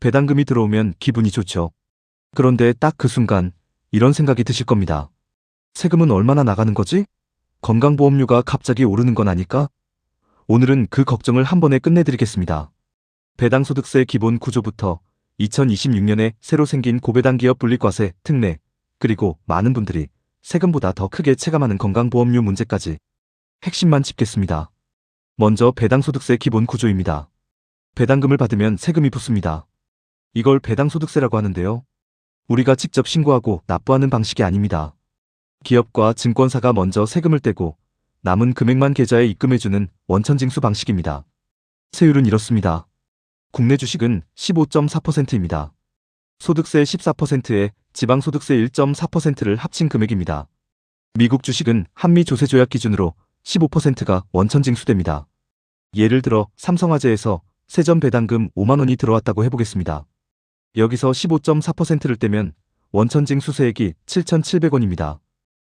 배당금이 들어오면 기분이 좋죠. 그런데 딱 그 순간 이런 생각이 드실 겁니다. 세금은 얼마나 나가는 거지? 건강보험료가 갑자기 오르는 건 아닐까? 오늘은 그 걱정을 한 번에 끝내드리겠습니다. 배당소득세 기본 구조부터 2026년에 새로 생긴 고배당 기업 분리과세, 특례, 그리고 많은 분들이 세금보다 더 크게 체감하는 건강보험료 문제까지 핵심만 짚겠습니다. 먼저 배당소득세 기본 구조입니다. 배당금을 받으면 세금이 붙습니다. 이걸 배당소득세라고 하는데요. 우리가 직접 신고하고 납부하는 방식이 아닙니다. 기업과 증권사가 먼저 세금을 떼고 남은 금액만 계좌에 입금해주는 원천징수 방식입니다. 세율은 이렇습니다. 국내 주식은 15.4%입니다. 소득세 14%에 지방소득세 1.4%를 합친 금액입니다. 미국 주식은 한미조세조약 기준으로 15%가 원천징수됩니다. 예를 들어 삼성화재에서 세전 배당금 5만 원이 들어왔다고 해보겠습니다. 여기서 15.4%를 떼면 원천징수세액이 7,700원입니다.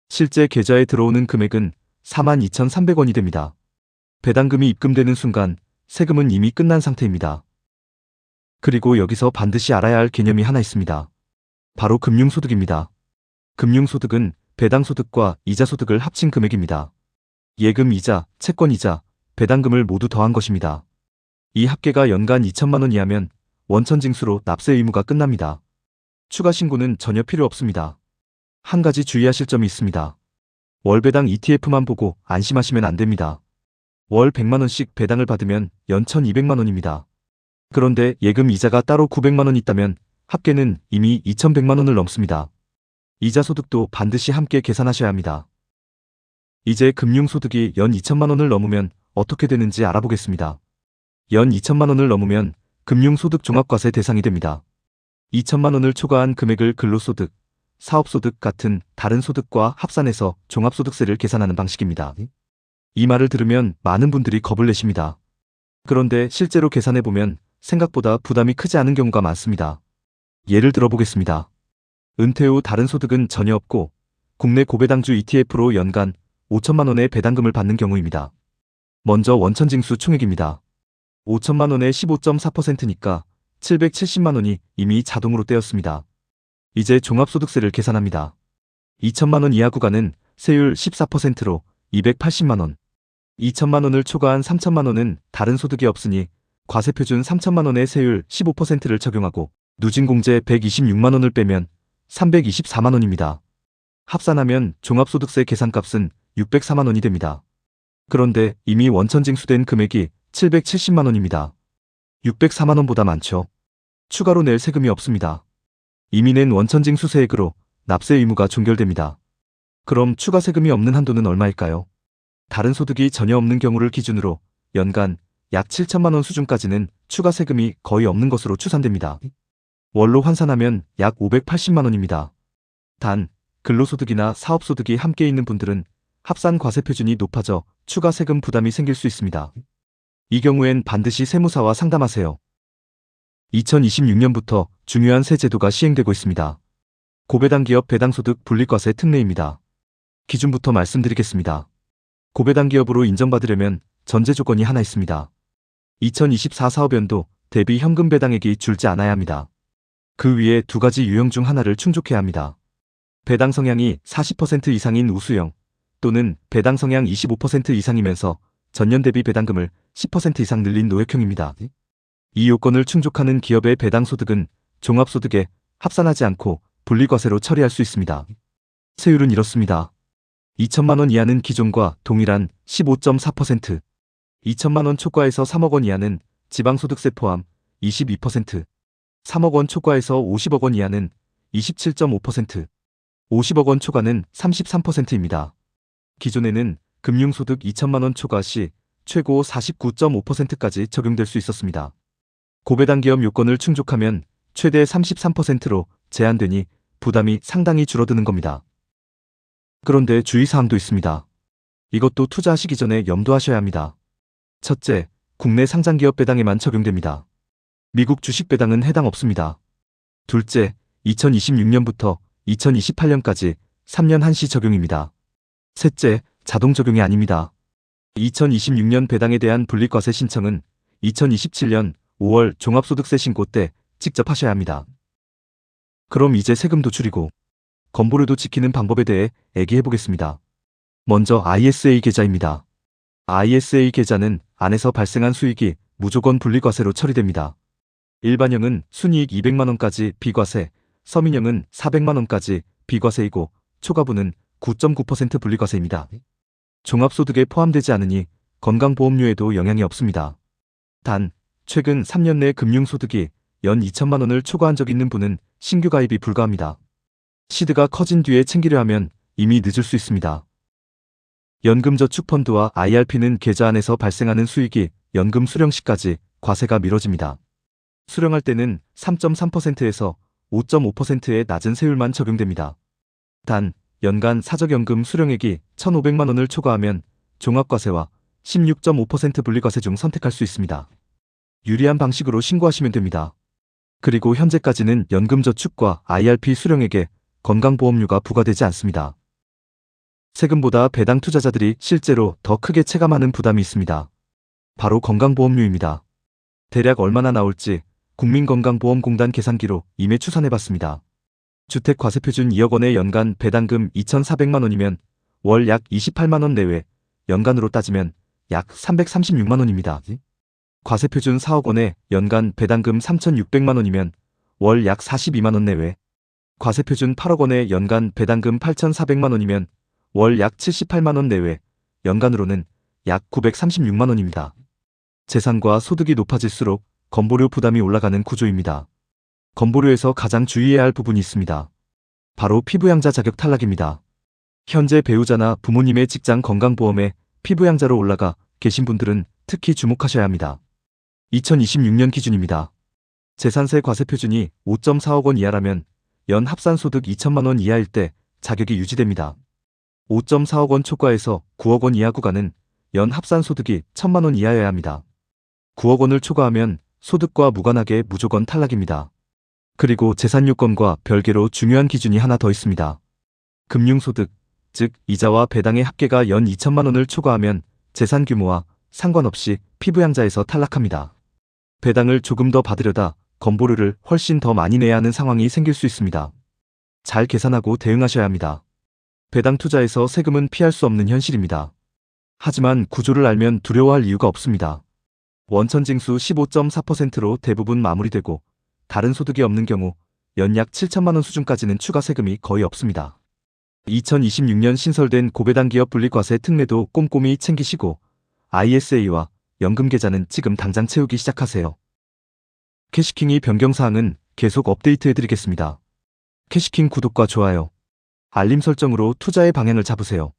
실제 계좌에 들어오는 금액은 42,300원이 됩니다. 배당금이 입금되는 순간 세금은 이미 끝난 상태입니다. 그리고 여기서 반드시 알아야 할 개념이 하나 있습니다. 바로 금융소득입니다. 금융소득은 배당소득과 이자소득을 합친 금액입니다. 예금 이자, 채권 이자, 배당금을 모두 더한 것입니다. 이 합계가 연간 2천만 원 이하면 원천징수로 납세 의무가 끝납니다. 추가 신고는 전혀 필요 없습니다. 한 가지 주의하실 점이 있습니다. 월배당 ETF만 보고 안심하시면 안 됩니다. 월 100만 원씩 배당을 받으면 연 1,200만 원입니다. 그런데 예금 이자가 따로 900만 원 있다면 합계는 이미 2,100만 원을 넘습니다. 이자 소득도 반드시 함께 계산하셔야 합니다. 이제 금융소득이 연 2천만 원을 넘으면 어떻게 되는지 알아보겠습니다. 연 2천만 원을 넘으면 금융소득 종합과세 대상이 됩니다. 2천만 원을 초과한 금액을 근로소득, 사업소득 같은 다른 소득과 합산해서 종합소득세를 계산하는 방식입니다. 이 말을 들으면 많은 분들이 겁을 내십니다. 그런데 실제로 계산해보면 생각보다 부담이 크지 않은 경우가 많습니다. 예를 들어보겠습니다. 은퇴 후 다른 소득은 전혀 없고 국내 고배당주 ETF로 연간 5천만 원의 배당금을 받는 경우입니다. 먼저 원천징수 총액입니다. 5천만 원의 15.4%니까 770만 원이 이미 자동으로 떼었습니다. 이제 종합소득세를 계산합니다. 2천만 원 이하 구간은 세율 14%로 280만 원. 2천만 원을 초과한 3천만 원은 다른 소득이 없으니 과세표준 3천만 원의 세율 15%를 적용하고 누진공제 126만 원을 빼면 324만 원입니다. 합산하면 종합소득세 계산값은 604만 원이 됩니다. 그런데 이미 원천징수된 금액이 770만 원입니다. 604만 원보다 많죠. 추가로 낼 세금이 없습니다. 이미 낸 원천징수세액으로 납세 의무가 종결됩니다. 그럼 추가 세금이 없는 한도는 얼마일까요? 다른 소득이 전혀 없는 경우를 기준으로 연간 약 7천만 원 수준까지는 추가 세금이 거의 없는 것으로 추산됩니다. 월로 환산하면 약 580만 원입니다. 단, 근로소득이나 사업소득이 함께 있는 분들은 합산 과세표준이 높아져 추가 세금 부담이 생길 수 있습니다. 이 경우엔 반드시 세무사와 상담하세요. 2026년부터 중요한 새 제도가 시행되고 있습니다. 고배당 기업 배당소득 분리과세 특례입니다. 기준부터 말씀드리겠습니다. 고배당 기업으로 인정받으려면 전제 조건이 하나 있습니다. 2024 사업연도 대비 현금 배당액이 줄지 않아야 합니다. 그 위에 두 가지 유형 중 하나를 충족해야 합니다. 배당 성향이 40% 이상인 우수형 또는 배당 성향 25% 이상이면서 전년 대비 배당금을 10% 이상 늘린 노획형입니다. 이 요건을 충족하는 기업의 배당소득은 종합소득에 합산하지 않고 분리과세로 처리할 수 있습니다. 세율은 이렇습니다. 2천만 원 이하는 기존과 동일한 15.4%, 2천만 원 초과해서 3억 원 이하는 지방소득세 포함 22%, 3억 원 초과해서 50억 원 이하는 27.5%, 50억 원 초과는 33%입니다. 기존에는 금융소득 2천만 원 초과 시 최고 49.5%까지 적용될 수 있었습니다. 고배당 기업 요건을 충족하면 최대 33%로 제한되니 부담이 상당히 줄어드는 겁니다. 그런데 주의사항도 있습니다. 이것도 투자하시기 전에 염두하셔야 합니다. 첫째, 국내 상장기업 배당에만 적용됩니다. 미국 주식 배당은 해당 없습니다. 둘째, 2026년부터 2028년까지 3년 한시 적용입니다. 셋째, 자동 적용이 아닙니다. 2026년 배당에 대한 분리과세 신청은 2027년 5월 종합소득세 신고 때 직접 하셔야 합니다. 그럼 이제 세금도 줄이고 건보료도 지키는 방법에 대해 얘기해 보겠습니다. 먼저 ISA 계좌입니다. ISA 계좌는 안에서 발생한 수익이 무조건 분리과세로 처리됩니다. 일반형은 순이익 200만원까지 비과세, 서민형은 400만원까지 비과세이고 초과분은 9.9% 분리과세입니다. 종합소득에 포함되지 않으니 건강보험료에도 영향이 없습니다. 단, 최근 3년 내 금융소득이 연 2천만원을 초과한 적 있는 분은 신규 가입이 불가합니다. 시드가 커진 뒤에 챙기려 하면 이미 늦을 수 있습니다. 연금저축펀드와 IRP는 계좌 안에서 발생하는 수익이 연금 수령 시까지 과세가 미뤄집니다. 수령할 때는 3.3%에서 5.5%의 낮은 세율만 적용됩니다. 단, 연간 사적연금 수령액이 1,500만원을 초과하면 종합과세와 16.5% 분리과세 중 선택할 수 있습니다. 유리한 방식으로 신고하시면 됩니다. 그리고 현재까지는 연금저축과 IRP 수령액에 건강보험료가 부과되지 않습니다. 세금보다 배당 투자자들이 실제로 더 크게 체감하는 부담이 있습니다. 바로 건강보험료입니다. 대략 얼마나 나올지 국민건강보험공단 계산기로 이미 추산해봤습니다. 주택과세표준 2억 원의 연간 배당금 2,400만원이면 월 약 28만원 내외, 연간으로 따지면 약 336만원입니다. 과세표준 4억 원의 연간 배당금 3,600만원이면 월 약 42만원 내외, 과세표준 8억 원의 연간 배당금 8,400만원이면 월 약 78만원 내외, 연간으로는 약 936만원입니다. 재산과 소득이 높아질수록 건보료 부담이 올라가는 구조입니다. 건보료에서 가장 주의해야 할 부분이 있습니다. 바로 피부양자 자격 탈락입니다. 현재 배우자나 부모님의 직장 건강보험에 피부양자로 올라가 계신 분들은 특히 주목하셔야 합니다. 2026년 기준입니다. 재산세 과세표준이 5.4억 원 이하라면 연 합산소득 2천만 원 이하일 때 자격이 유지됩니다. 5.4억 원 초과해서 9억 원 이하 구간은 연 합산소득이 1,000만 원 이하여야 합니다. 9억 원을 초과하면 소득과 무관하게 무조건 탈락입니다. 그리고 재산요건과 별개로 중요한 기준이 하나 더 있습니다. 금융소득, 즉 이자와 배당의 합계가 연 2천만 원을 초과하면 재산 규모와 상관없이 피부양자에서 탈락합니다. 배당을 조금 더 받으려다 건보료를 훨씬 더 많이 내야 하는 상황이 생길 수 있습니다. 잘 계산하고 대응하셔야 합니다. 배당 투자에서 세금은 피할 수 없는 현실입니다. 하지만 구조를 알면 두려워할 이유가 없습니다. 원천징수 15.4%로 대부분 마무리되고 다른 소득이 없는 경우 연 약 7천만 원 수준까지는 추가 세금이 거의 없습니다. 2026년 신설된 고배당 기업 분리과세 특례도 꼼꼼히 챙기시고 ISA와 연금계좌는 지금 당장 채우기 시작하세요. 캐시킹이 변경사항은 계속 업데이트해드리겠습니다. 캐시킹 구독과 좋아요, 알림 설정으로 투자의 방향을 잡으세요.